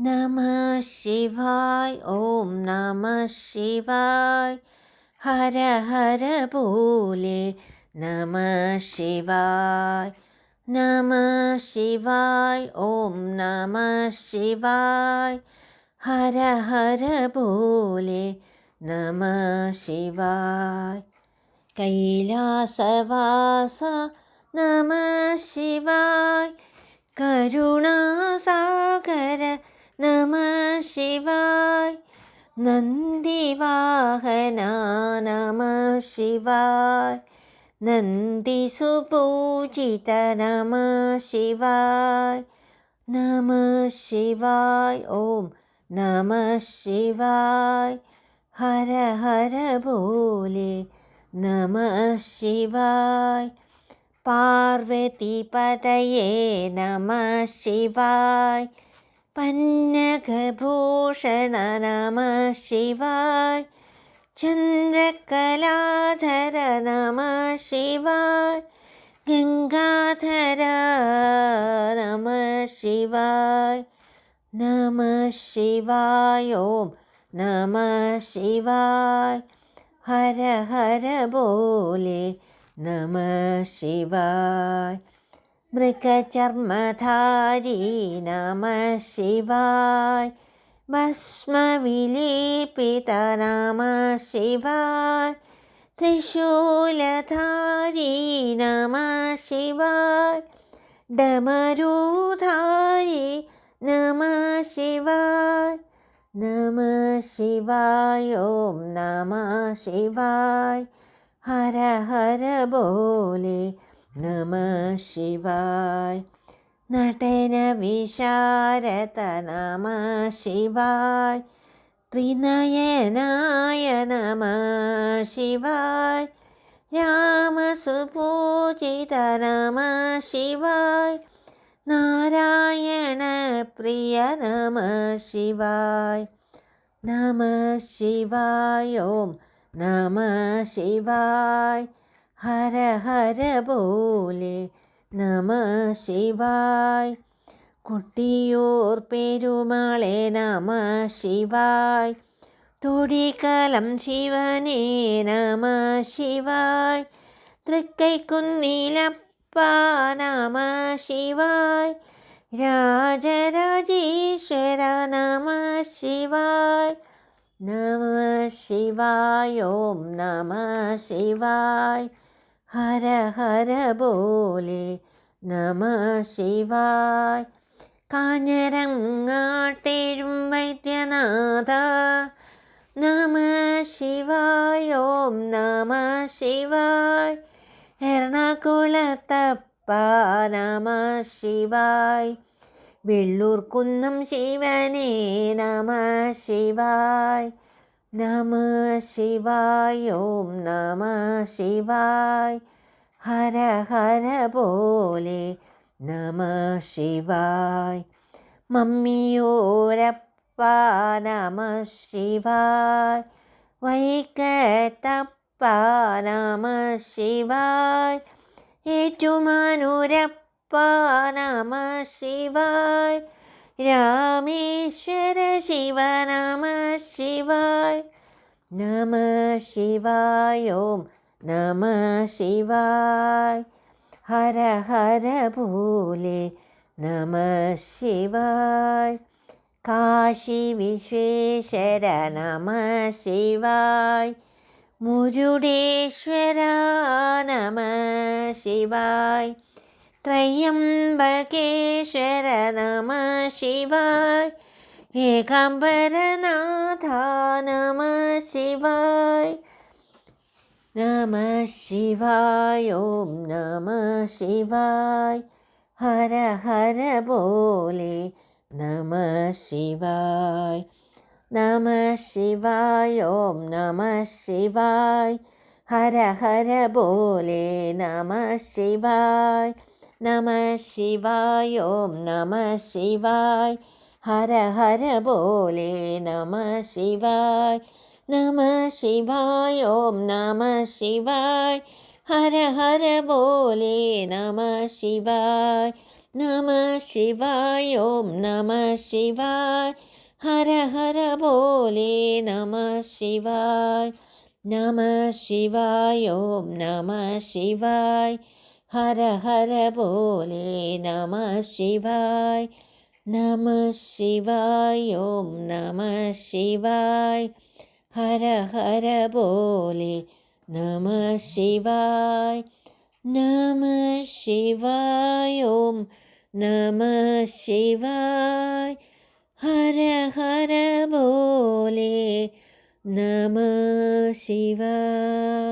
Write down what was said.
नमः शिवाय ओम नमः शिवाय हर हर बोले नमः शिवाय नमः शिवाय ओम नमः शिवाय हर हर बोले नमः शिवाय कैलासवास नमः शिवाय करुणासागर नमः शिवाय नन्दिवाहना नमः शिवाय नन्दिसुपूजित नमः शिवाय नमः शिवाय ओम नमः शिवाय हर हर बोले नमः शिवाय पार्वतीपतये नमः शिवाय पन्नगभूषण नमः शिवाय चन्द्रकलाधर नमः शिवाय गंगाधर नमः शिवाय नमः शिवाय ओम नमः शिवाय हर हर बोले नमः शिवाय मृगचर्मधारी नमः शिवाय भस्मविलेपित नमः शिवाय त्रिशूलधारी नमः शिवाय डमरूधारी नमः शिवाय नमः शिवाय ओम नमः शिवाय हर हर बोले नमः शिवाय नटन विशारद नमः शिवाय त्रिनयनाय नमः शिवाय रामसुपूजित नमः शिवाय नारायण प्रिय नमः शिवाय नमः शिवाय ओम नमः शिवाय हर हर बोले नमः शिवाय कुट्टियूर पेरुमाळे नमः शिवाय तुडिकलम शिवने नमः शिवाय तृक्कैकुन्निलप्पा नमः शिवाय राजराजेश्वर नमः शिवाय नमः शिवाय ओम नमः शिवाय हर हर बोले नमः शिवाय काഞ്ഞിരങ്ങാട്ടെഴും वैद्यनाथ नमः शिवाय ओम नमः शिवाय एर्णाकुളത്തപ്പ नमः शिवाय വെള്ളൂർക്കുന്നം ശിവനേ നമഃ ശിവായ നമഃ ശിവായ ഓം നമഃ ശിവായ ഹര ഹര ബോലെ നമഃ ശിവായ മമ്മിയോരപ്പ നമഃ ശിവായ വൈക്കത്തപ്പ നമഃ ശിവായ ഏറ്റുമാനൂരപ്പ नमः शिवाय रामेश्वर शिव नमः शिवाय नमः शिवाय ओम नमः शिवाय हर हर बोले नमः शिवाय काशी विश्वेश्वर नमः शिवाय मुरुडेश्वर नमः शिवाय त्रयंबकेश्वर नमः शिवाय एकांबरनाथ नमः शिवाय नमः शिवाय ओम नमः शिवाय हर हर बोले नमः शिवाय नमः शिवाय ओम नमः शिवाय हर हर बोले नमः शिवाय नमः शिवाय ओम नमः शिवाय हर हर बोले नमः शिवाय नमः शिवाय ओम नमः शिवाय हर हर बोले नमः शिवाय नमः शिवाय ॐ नमः शिवाय हर हर बोले नमः शिवाय नमः शिवाय ॐ नमः शिवाय हर हर बोले नमः शिवाय नमः शिवाय ॐ नमः शिवाय हर हर बोले नमः शिवाय नमः शिवाय ॐ नमः शिवाय हर हर बोले नमः शिवाय।